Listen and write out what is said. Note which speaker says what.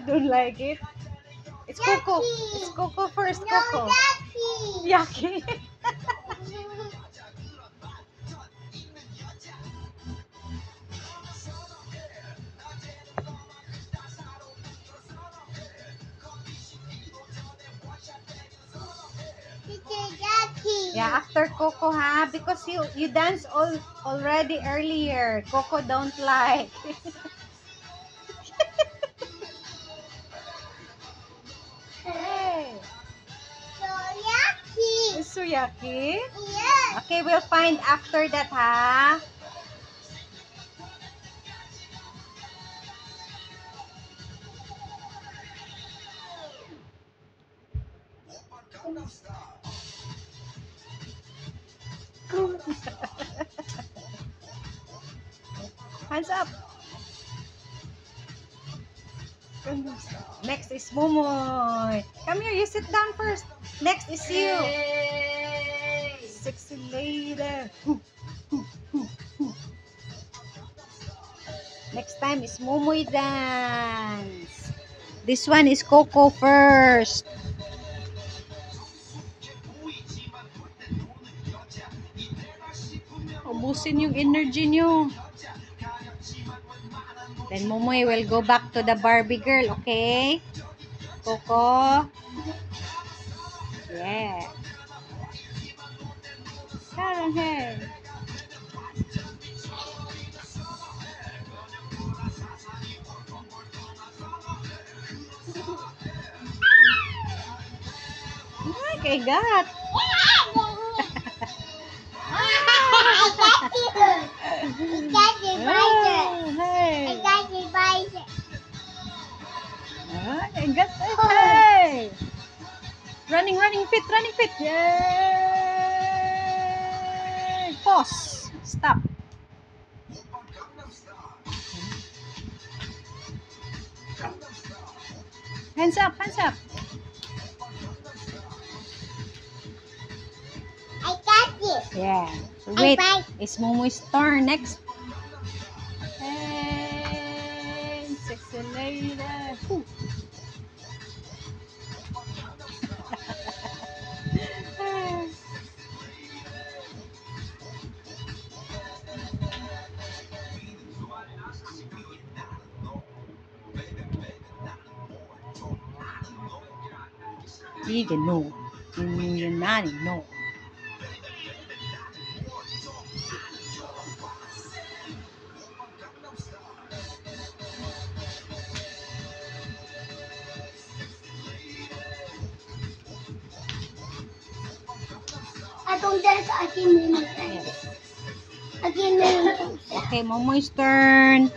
Speaker 1: don't like it? It's Coco. It's Coco first, Coco. Yucky. Yeah, after Coco, ha? Because you danced already earlier. Coco don't like. Hey. It's so yucky?
Speaker 2: Yes.
Speaker 1: Okay, we'll find after that, ha? Hands up. Next is Momoy. Come here, you sit down first. Next is you.
Speaker 2: Hey.
Speaker 1: Sexy lady. Next time is Momoy dance. This one is Coco first. Ubusin yung energy nyo. Then Momoy will go back to the Barbie girl, okay? Coco. Yeah. Sarang hair. Oh my God. I got it. Hey. Running fit. Yay. Pause. Stop. Hands up.
Speaker 2: I got it.
Speaker 1: Yeah. So wait. It's Momoy's turn next. Hey, sexy lady. Whew. You can know. You're not know.
Speaker 2: I don't dance. I can move.
Speaker 1: Yes.
Speaker 2: I can move.
Speaker 1: Okay, Momoy's turn.